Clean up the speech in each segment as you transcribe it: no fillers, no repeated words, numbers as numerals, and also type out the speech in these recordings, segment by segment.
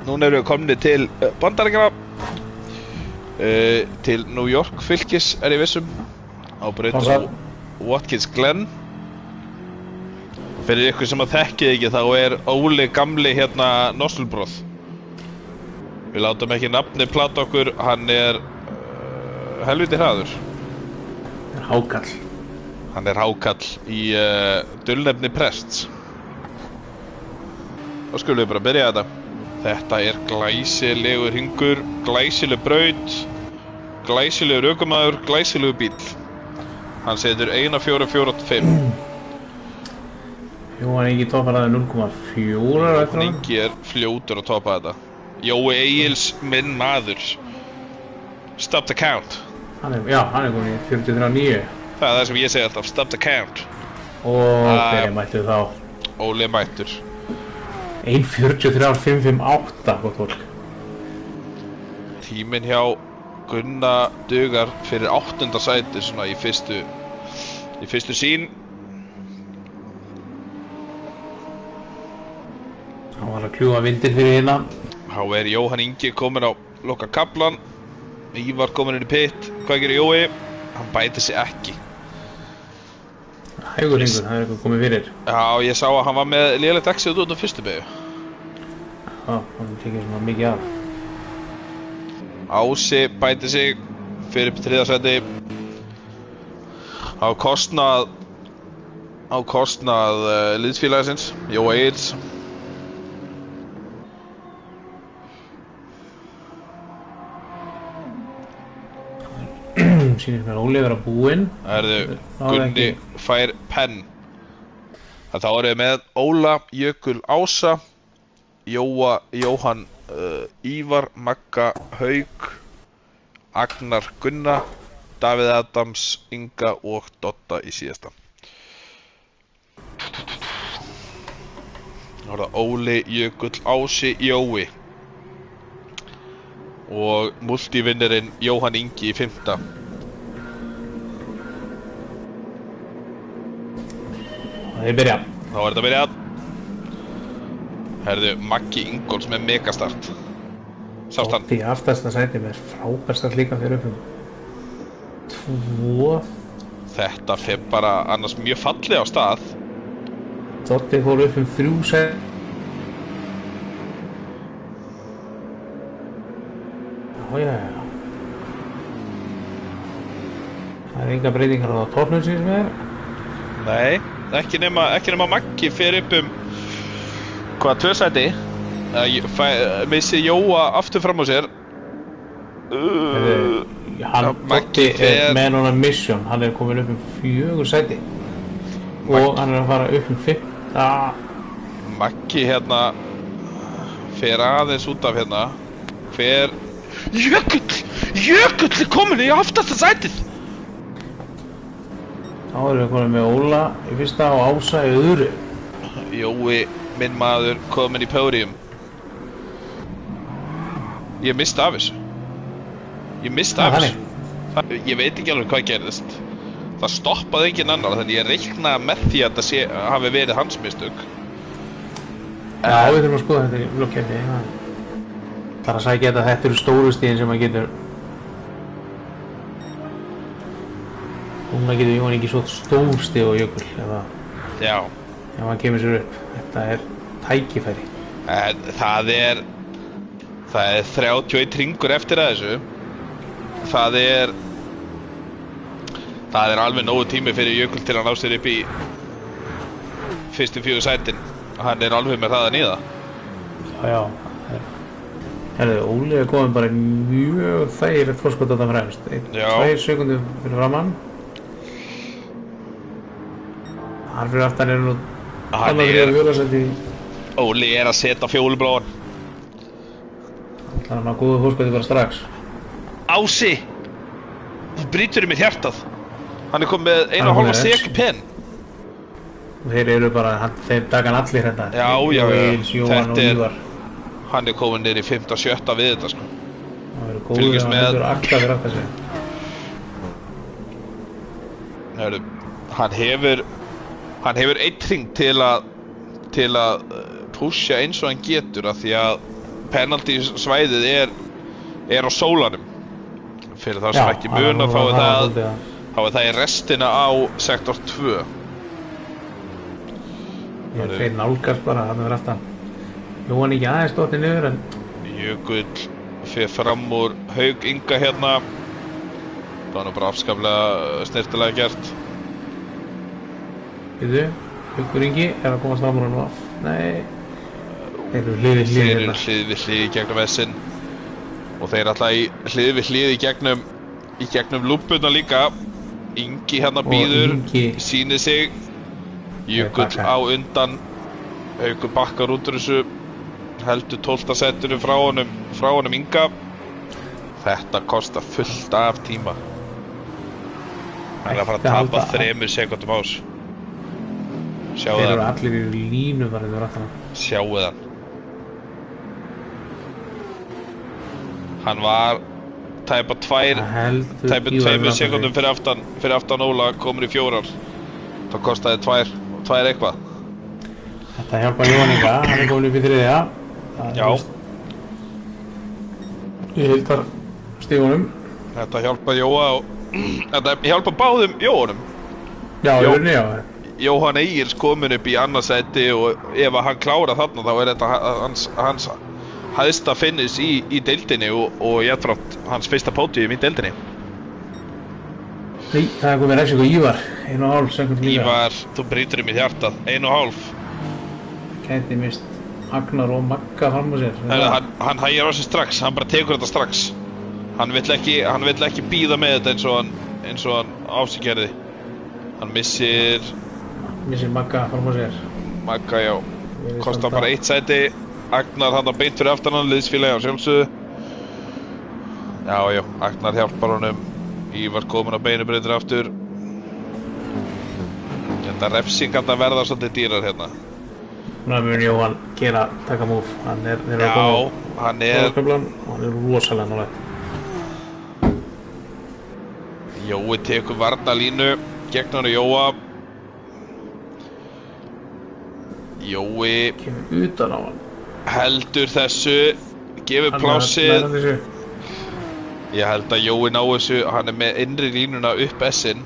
Núna erum við komnir til Bandaríkjanna, til New York fylkis ég vissum, á brautinni Watkins Glen. Fyrir ykkur sem að þekkið ekki þá Óli gamli hérna Nosselbroð. Við látum ekki nafni plata okkur, hann helviti hraður. Hákall. Hann hákall í dulnefni prests. Þá skulum við bara byrja þetta. Þetta glæsilegur hringur, glæsileg braut, glæsilegur ökumaður, glæsilegur bíll. Hann setur 1.445. Jóhann Ingi toppar það 0.4. Jóhann Ingi fljótur að toppa þetta. Jói Egils, minn maður. Stop the count. Hann komin í 43.9. Það það sem ég segi alltaf, stop the count. Og hver mættu þá? Óli mættur. 1.43.558, gott fólk. Tíminn hjá Gunna dugar fyrir 8. sæti svona í fyrstu sín. Hann var að kljúfa vindinn fyrir hérna. Þá Jóhann Ingi komin á loka kaflan. Ívar komin inn í pitt. Hvað gerir Jói? Hann bæti sig ekki. Hægur hringur, það eitthvað komið fyrir. Já, ég sá að hann var með lélegt exit út á fyrstu beygju. Já, hann tekið svona mikið af. Ási bæti sig fyrir upp 3. sæti. Á kostnað liðsfélagsins, Jói Egils. Sýnir mér Óli vera búinn. Gunni fær penn. Þá við með Óla, Jökul, Ása, Jóhann, Ívar, Magga, Hauk, Agnar, Gunna, Davíð Adams, Inga og Dotta í síðasta. Þá það Óli, Jökull, Ási, Jói. Og multivinnurinn Jóhann Ingi í 5. Það byrja. Þá þetta byrjað. Herðu, Maggi Ingóls með megastart. Sást hann? Dotti í aftasta sæti með frábær start líka fyrir upp 2. Þetta fer bara annars mjög fallega á stað. Dotti fór upp 3 sæti. Já. Það enga breytingar á toppnum sem Nei, ekki nema Maggi fer upp 2 sæti. Missi Jóa aftur fram á sér. Dotti með núna mission, hann komin upp 4 sæti. Og hann að fara upp 5. Maggi hérna fer aðeins út af hérna. Jökull komin í aftasta sætið. Þá við komin með Óla í fyrsta og Ása í öðru. Jói, minn maður, komin í pódium. Ég misti af þessu. Ég veit ekki alveg hvað gerðist. Það stoppaði enginn annar, þannig ég reikna með því að þetta hafi verið hans mistök. Já, við þurfum að skoða þetta í blokkefni. Það að sækja þetta stóru stíðin sem maður getur. Núna getur Jóhann ekki svo stór stíð og Jökull Já. Ef hann kemur sér upp. Þetta tækifæri. Það er 31 hringur eftir að þessu. Það er alveg nógu tími fyrir Jökull til að ná sér upp í fyrstu 4 sætin. Hann alveg með hraðan í það. Já. Herðu, Óli komin bara mjög þægilegt forskot þetta fremst. 2 sekúndur fyrir framann. Hann fyrir aftan nú Óli að setja fjólubláan. Það ná góðu forskoti bara strax. Ási! Þú brýtur í mér hjartað. Hann komið með 1,5 sek penn. Þeir bara, þeir taka hann allir hérna. Já. Hann komin niður í 5. og 7. við þetta sko. Það verður góður að hann verður akka fyrir aftan sig. Hörru, hann hefur 1 hring til að pusha eins og hann getur af því að penalty svæðið er á sólanum. Fyrir þá sem ekki muna þá er það í restina á sektor 2. Þeir nálgast bara, það verður aftan. Jóhann ekki aðeins stótti niður en... Jökull fyrir fram úr Hauk Inga hérna. Það var nú bara afskaplega snirtilega gert. Haukur Ingi að komast á múra nú af. Nei. Þeir eru hlið við hlið í gegnum S-in. Og þeir alltaf í hlið við hlið í gegnum lúppuna líka. Ingi hérna býður, sýnir sig. Jökull á undan. Haukur bakkar út úr þessu. Heldur 12. setinu frá honum Inga. Þetta kostar fullt af tíma. Hann er að fara að tapa 3 sekundum á þessu. Sjáu það. Þeir eru allir í línu bara yfir aftan. Sjáu það. Hann var tæpa 2 sekundum fyrir aftan Óla, komur í 4. Það kostaði 2 eitthvað. Þetta hjálpar Jóhann Inga, hann er komin upp í 3. Já. Í heildar stígunum. Þetta hjálpar Jóa og þetta hjálpar báðum Jóhanum. Já. Jóhann Egils komin upp í annarsæti og ef hann klára þarna þá er þetta hans hæsta finish í deildinni og jafnframt hans fyrsta pódium í deildinni. Nei, það er komið refsing og Ívar, 1,5 sekund líka. Ívar, þú brýtur í hjartað, 1,5. Gæti mist Agnar og Magga fram á sér. Hann hægir á sig strax, hann bara tekur þetta strax. Hann vill ekki bíða með þetta eins og hann á sig gerði. Hann missir Magga fram á sér. Magga, já. Kostar bara 1 sæti. Agnar hann beint fyrir aftan hann, liðsfélagi á sjálfsögðu. Já, Agnar hjálpar honum. Ívar komin á beinu breytir aftur. Þetta refsingarna verða svolítið dýrar hérna. Núna mun Jóhann taka múf. Hann er rosalega nálægt. Jói tekur varnarlínu gegn hann og Jóa. Jói kemur utan á hann. Heldur þessu, gefur plássið. Ég held að Jói ná þessu, hann er með innri línuna upp S-in.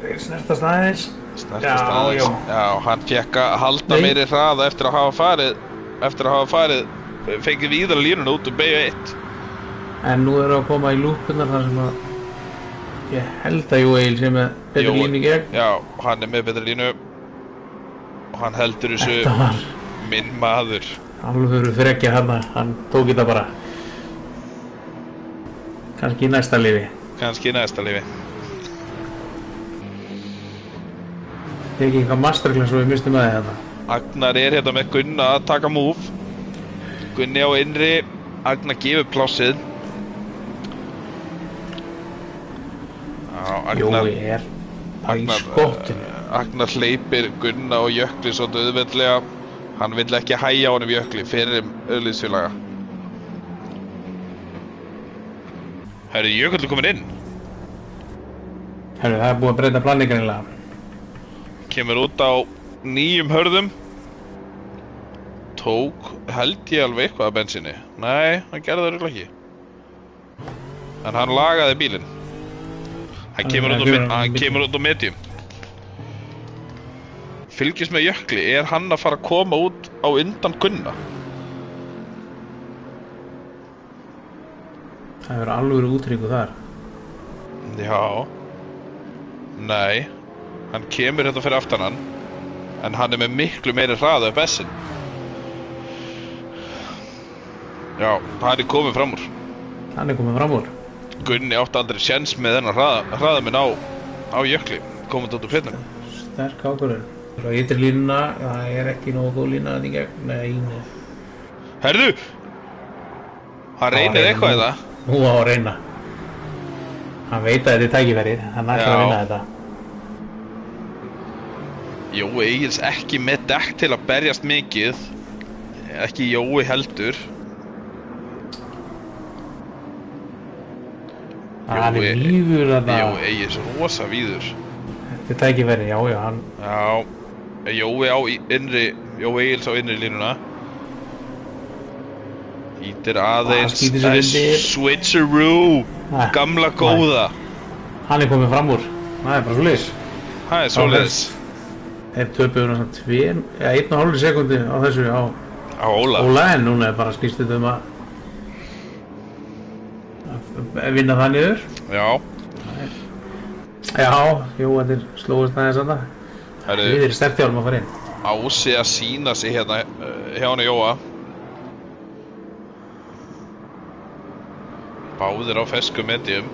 Þeir snertast aðeins. Já, hann fekk að halda meiri hraða eftir að hafa farið, fengið víðar línuna út og beigja 1. En nú eru að koma í lúpunar þar sem að ég held að Jói sé með betri línu í gegn. Já, hann er með betri línu og hann heldur þessu minn maður. Alveg fyrir ekki hann tók þetta bara. Kannski í næsta lífi. Tekið eitthvað masterclass og við mistum að þetta. Agnar er hérna með Gunna að taka múf. Gunni á innri, Agnar gefur plássið. Jói er í skottinu. Agnar hleypir Gunna og Jökli svo auðveldlega. Hann vill ekki hægja á honum Jökli fyrir liðsfélaga. Herru, Jökull er komin inn. Herru, það er búið að breyta planið greinilega. Kemur út á 9 hörðum. Tók, held ég alveg eitthvað af bensinni. Nei, hann gerði það örugglega ekki. En hann lagaði bílinn. Hann kemur út á medium. Fylgist með Jökli, er hann að fara að koma út á undan Gunna? Það verður alveg útrýku þar. Já. Nei. Hann kemur hérna fyrir aftan hann. En hann er með miklu meiri hraða upp S-in. Já, hann er komið fram úr. Gunni átti aldrei séns með þennan hraða minn á Jökli. Komið út úr pitnum. Sterk ákvörðun. Svo ytri línuna, það er ekki nógu góð lína að því gegn. Nei. Herðu! Hann reynir eitthvað í það. Nú á að reyna. Hann veit að þetta er tækifærið, hann ætlar að vinna þetta. Jói Egils ekki með dekk til að berjast mikið. Ekki Jói heldur. Hann er víður þarna. Jói Egils rosa víður. Þetta er tækifærið, já, hann. Já, Jói Egils á innri línuna. Ítir aðeins, það switcheroo, gamla góða. Hann komið fram úr, það bara svoleiðis. Það svoleiðis. Þeir töpuðu náttúrulega 1,5 sekundi á þessu á Óla. En núna bara snýst þetta að vinna það niður. Já. Já, jú, þetta slóðist aðeins að það. Við sterkt hjálm að fara inn. Ási að sína sig hérna hjá hann Jóa. Báðir á fesku medium.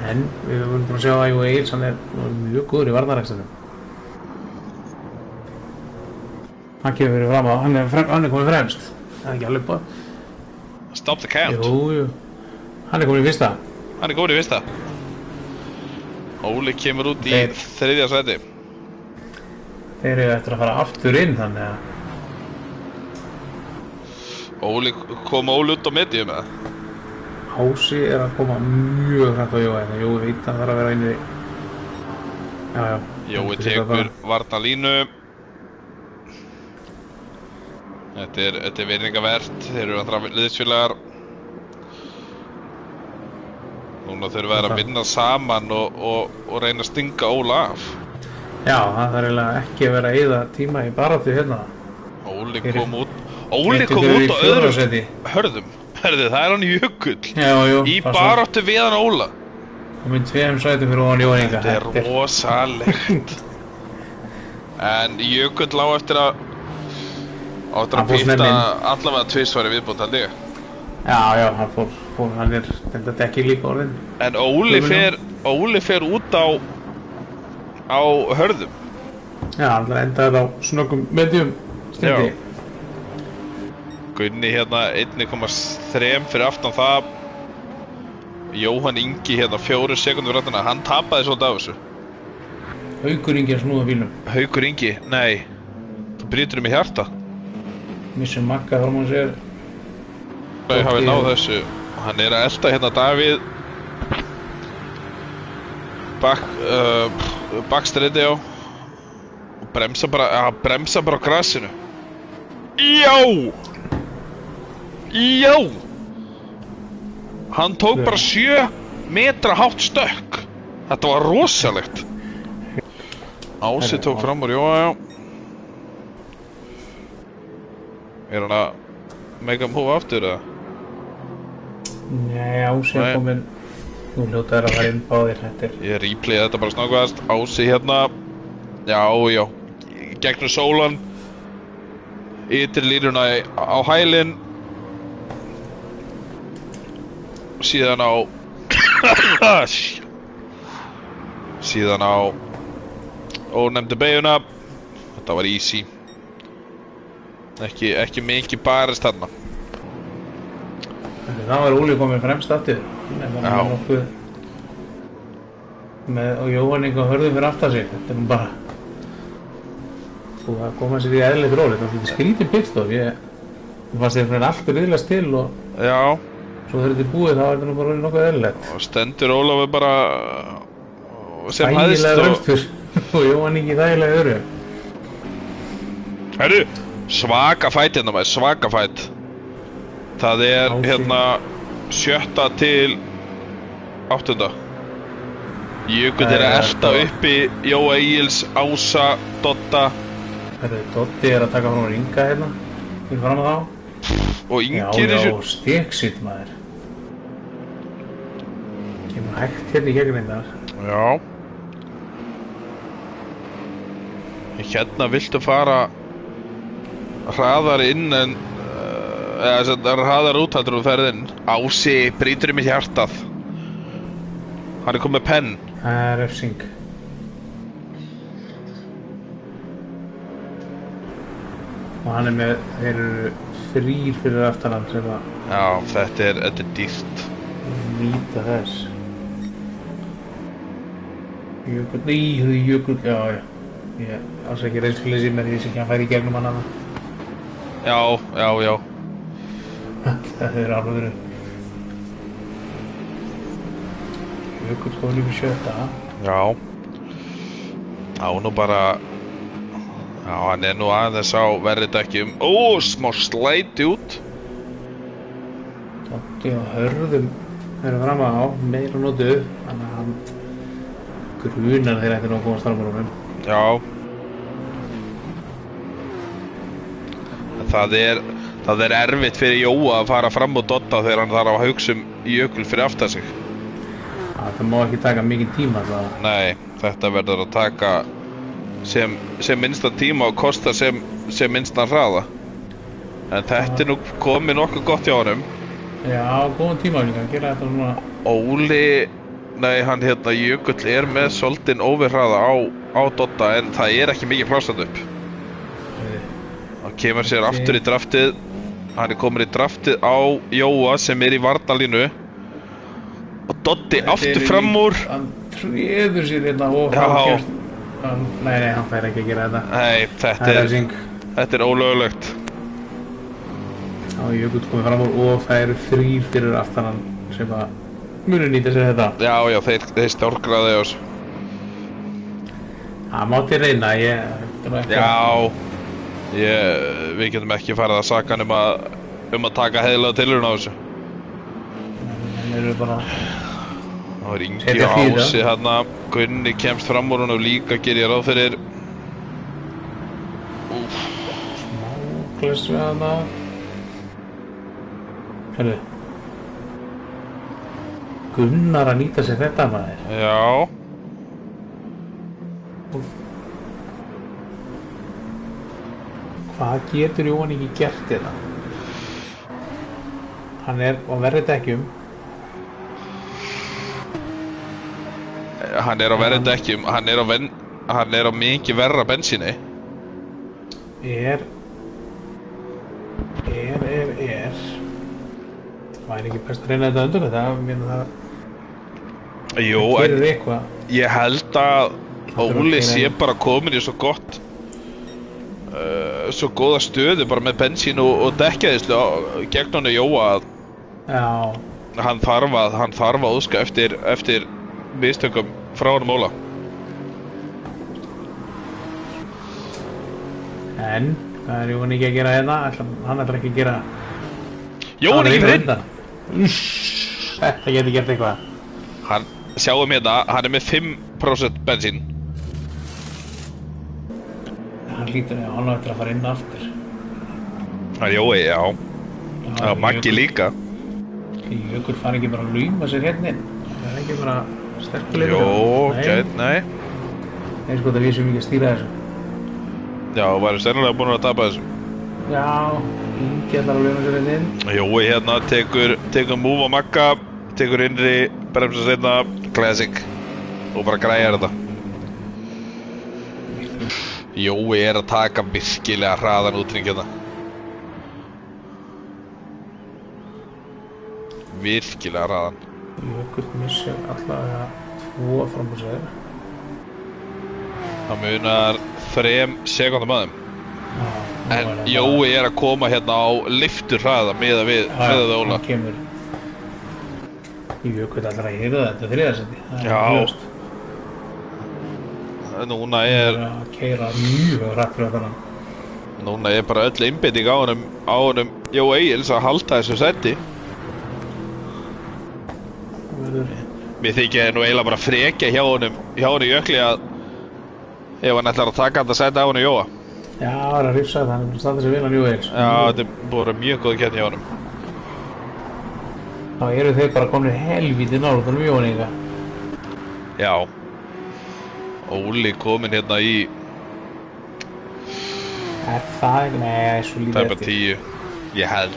En við vorum búin að sjá að Jóa Egils, hann mjög góður í varnarækstanum. Hann kemur fyrir fram á, hann komið fremst. Það ekki alveg búið. Stop the count. Jú. Hann komið í fyrsta. Hann góður í fyrsta. Óli kemur út í 3. sæti. Þeir eru eftir að fara aftur inn, þannig að Óli kom út á medium eða? Ási að koma mjög hrætt á Jói, en Jói veit að það þarf að vera inn í. Já. Jói tekur varnarlínu. Þetta er virðingavert, þeir eru allra liðsfélagar. Núna þurfum við að vinna saman og reyna að stinga Óla af. Já, það þarf eiginlega ekki að vera að eyða tíma í baráttu hérna. Óli kom út á öðrum hörðum. Herðu, það er hann Jökull. Jú. Í baráttu við hann Óla. Kominn 2 sætum fyrir ofan Jóa Inga. Þetta er rosalegt. En Jökull á eftir að píta allavega 2 svari viðbútt held ég. Já, hann fór, hann þetta ekki líka orðin. En Óli fer út á hörðum. Já, hann endaði á snöggum medium stindi. Gunni hérna 1,3 fyrir aftan það. Jóhann Ingi hérna 4 sekundur fyrir aftan það. Hann tapaði svolítið af þessu. Haukur Ingi að snúða bílnum. Haukur Ingi? Nei. Þú brýtur mig hjarta. Missum Magga þar maður sér. Þau hafi náð þessu. Hann er að elta hérna Davíð. Bakstreiti á. Og bremsa bara á grasinu. Já! Hann tók bara 7 metra hátt stökk. Þetta var rosalegt. Ási tók fram úr Jóa. Er hann að mega move aftur eða? Nei, Ási er komin. Nú hljótaður að fara inn báðir hættir. Ég replayði þetta bara snöggvast. Ási hérna. Já. Gegnum sólan. Ytri línuna á hælinn. Síðan á ónefndu beyguna. Þetta var easy. Ekki mikið barist þarna. Það var Óli komið fremst aftur. Já. Og Jóhann Inga hörðu fyrir aftan sig. Þetta er nú bara að koma sér í eðlilegt róli. Það er skrítið pitstop. Ég fannst þér fyrir allt riðlast til og já. Svo þegar þetta er búið þá er þetta nú bara nokkuð eðlilegt. Og stendur Ólafur bara sem hæðist og fremstur og Jóhann Ingi þægilega öðru. Herru, svaka fætt hérna maður, svaka fætt. Það er hérna 7. til 8. Jökull er að elta uppi Jóa Egils, Ása, Dodda. Herru, Doddi er að taka frá Inga hérna. Við fram að þá. Og Ingi er þessu... Já, stíksitt maður. Kemur hægt hérna í gegnum þetta. Já. Hérna viltu fara hraðar inn en hraðar út heldur þú ferð inn. Ási brýtur í mitt hjartað. Hann er komið með penn. Það er refsing. Og hann er með, þeir eru 3 fyrir aftan hann sem að... Já, þetta er dýrt. Nýta þess. Jökull, Jökull, já. Ég alls ekki reynsleysi með því sem ekki hann færi í gegnum hann hana. Já. Þetta er alveg. Jökull komin yfir 7. Já. Nú bara Já, hann nú aðeins á verri dekkjum. Ó, smá slæti út. Dotti og Hörðum eru fram á, meira notu, þannig að hann grunar þeir eftir að komast fram úr honum. Já. Það er erfitt fyrir Jóa að fara fram og Dotta þegar hann þarf að hugsa jökul fyrir aftan sig. Já, það má ekki taka mikið tíma alltaf. Nei, þetta verður að taka sem minnstan tíma og kosta sem minnstan hraða. En þetta nú komið nokkuð gott hjá honum. Já, góðan tíma líka, gera þetta svona. Óli, nei, hann Jökull með svolítinn óverhraða á Dotta en það ekki mikið plásað upp. Hann kemur sér aftur í draftið. Hann komin í draftið á Jóa sem í varnarlínu. Og Dotti aftur fram úr. Hann treður sér hérna og hann Nei, hann fær ekki að gera þetta. Nei, þetta ólöglegt. Já, Jökull komið fram úr og það eru 3 fyrir aftan hann sem að munu nýta sér þetta. Já, þeir stjórngraði oss. Það mátti reyna, Já, við getum ekki farið að saka hann um að taka heiðlega tilurinn á þessu. Þeir eru bara Það Ingi og Ási hérna. Gunni kemst fram úr hann og líka gerir ég ráð fyrir. Smáklæs við hana. Herru. Gunnar að nýta sér þetta maður. Já. Hvað getur Jóhann ekki gert þetta? Hann á verri dekkjum. Hann á verri dekkjum, hann á mikið verra bensíni. Væri ekki best að reyna þetta undir þetta, Jú, en ég held að Óli sé bara komin í svo gott svo góða stöðu bara með bensín og dekkjaðislu gegn honum Jóa að hann þarf að óska eftir mistökum frá honum Óla. En hvað Jóhann ekki að gera hérna? Hann ætlar ekki að gera Jóhann ekki fyrir inn! Þetta getur gert eitthvað. Sjáum hérna, hann með 5% bensín. Hann lítur hann eftir að fara inn aftur. Það Jói, já. Það Maggi líka. Jökull fara ekki bara að lauma sér hérna inn. Það ekki bara sterkulegur. Jó, nei. Nei, sko það við sem ekki að stýra þessu. Já, væri sennilega búin að tapa þessu. Já, Ingi ætlar að lauma sér hérna inn. Jói hérna tekur move á Magga, tekur innri, bremsa seinna, classic. Og bara græjar þetta. Jói að taka virkilega hraðan útring hérna. Virkilega hraðan. Jökull missir allavega 2 fram úr sér. Það munar 3 sekúndum að þeim. En Jói að koma hérna á lyftur hraða miðað við Óla. Hann kemur Jökull allra að hýrða þetta þriðasendi. Já. Núna að keyra mjög hratt fyrir þarna. Núna bara öll einbeiting á honum Jói Egils að halda þessu seti. Mér þykir nú eiginlega bara frekja hjá honum Jökli að ef hann ætlar að taka þetta seti á honum Jóa. Já, það að hrifsa þetta, hann búin að standa sér vel á Jói Egils. Já, þetta búin mjög góð keppni hjá honum. Þá eru þeir bara komin helvítið nálægt honum Jóhann Inga. Já. Óli komin hérna í það ekki? Nei, svo lítið eftir. 10. Ég held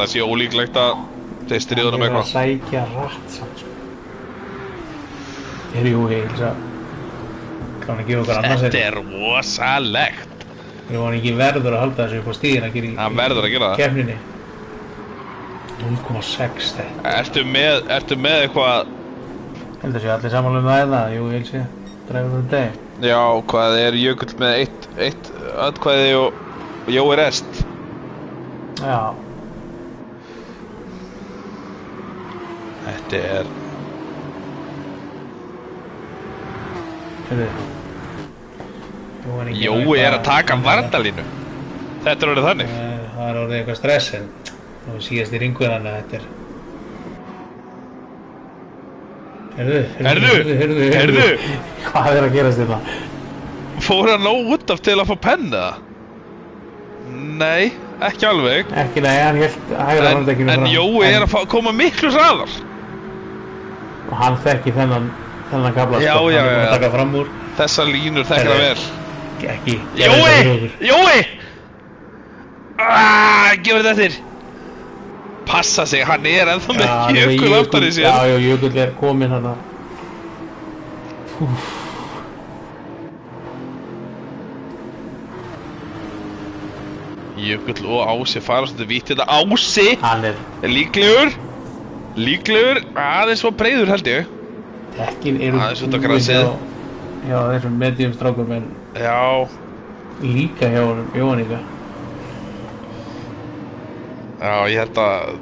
að sé ólíklegt að þeir stríða honum eitthvað. Hann að sækja rætt samt sko. Þeir Jói Egils að klána að gefa okkar annars. Þetta rosalegt. Jóhann ekki verður að halda þessu upp á stíðin að gera í keppninni. 0,6 þetta. Ertu með eitthvað? Heldur sé allir samanlega með það, Jói Egils dræfur þetta deg. Já, hvað Jökull með eitt atkvæði og Jói rest? Já. Þetta Heyrðu, Jói að taka varnalínu. Þetta orðið þannig. Það orðið eitthvað stress en nú síðast í ringu þannig að þetta Heyrðu! Hvað að gerast þetta? Fór hann nóg út af til að fá penna? Nei, ekki alveg. Ekki, nei, hann hélt hægra handlegginu fram. En Jói að koma miklu hraðar. Og hann þekki þennan kafla. Já. Hann búinn að taka fram úr. Þessar línur þekkir það vel. Ekki. Jói! Gefur þetta eftir. Passa sig, hann ennþá með Jökull aftan í sér. Já, Jökull kominn hann. Jökull og Ási fara svolítið vítt þetta. Ási! Hann líklegur, aðeins var breiður held ég. Dekkin eru aðeins út á grasið. Já, þessum medium strákum en já. Líka hjá Jóhanníka. Já, ég held að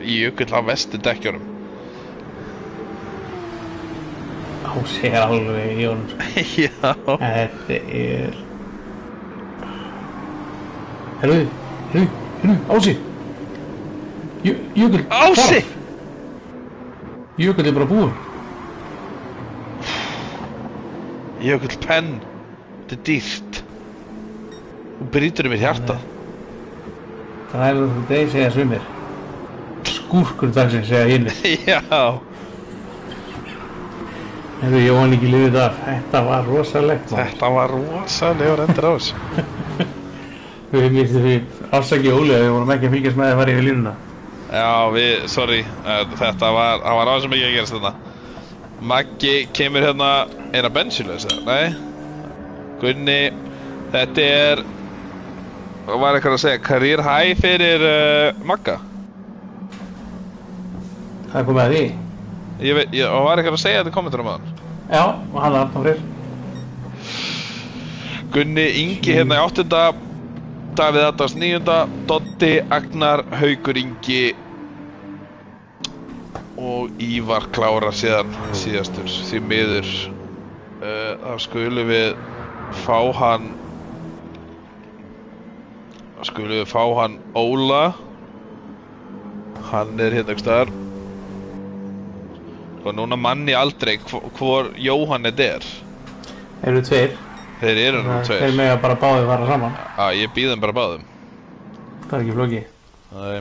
Jökull á vestu dekkjunum. Ási alveg í honum. Já. Þetta Heyrðu, Ási! Jökull! Ási! Jökull bara búinn. Jökull penn. Þetta dýrt. Þú brýtur mér hjartað. Það fyrir deg segja sumir. Skúrkur dagsins segja hinir. Já. Heyrðu, Jóhanníki lifið af. Þetta var rosalegt. Þetta var rosalegur endur á þessu. Við mistum því ásaki Óli að við vorum ekki að fylgjast með að fara yfir línuna. Já, sorry, það var aðeins mikið að gerast þetta. Maggi kemur hérna eina bensínlaus, nei? Gunni, þetta var eitthvað að segja, career high fyrir Magga. Það komið að því? Og var eitthvað að segja þetta í kommentunum á hann? Já, og hann Arnar Freyr. Gunni Ingi hérna í 8. Davíð Adams 9. Doddi, Agnar, Haukur Ingi og Ívar klárar síðastur. Því miður þá skulum við fá hann Óla. Hann hérna einhvers staðar. Og núna manni aldrei hvor Jóhann þetta Eru tveir. Þeir eru nú tveir. Þeir mega bara báðir fara saman. Já, ég býð þeim bara báðum. Það ekki flókið. Nei.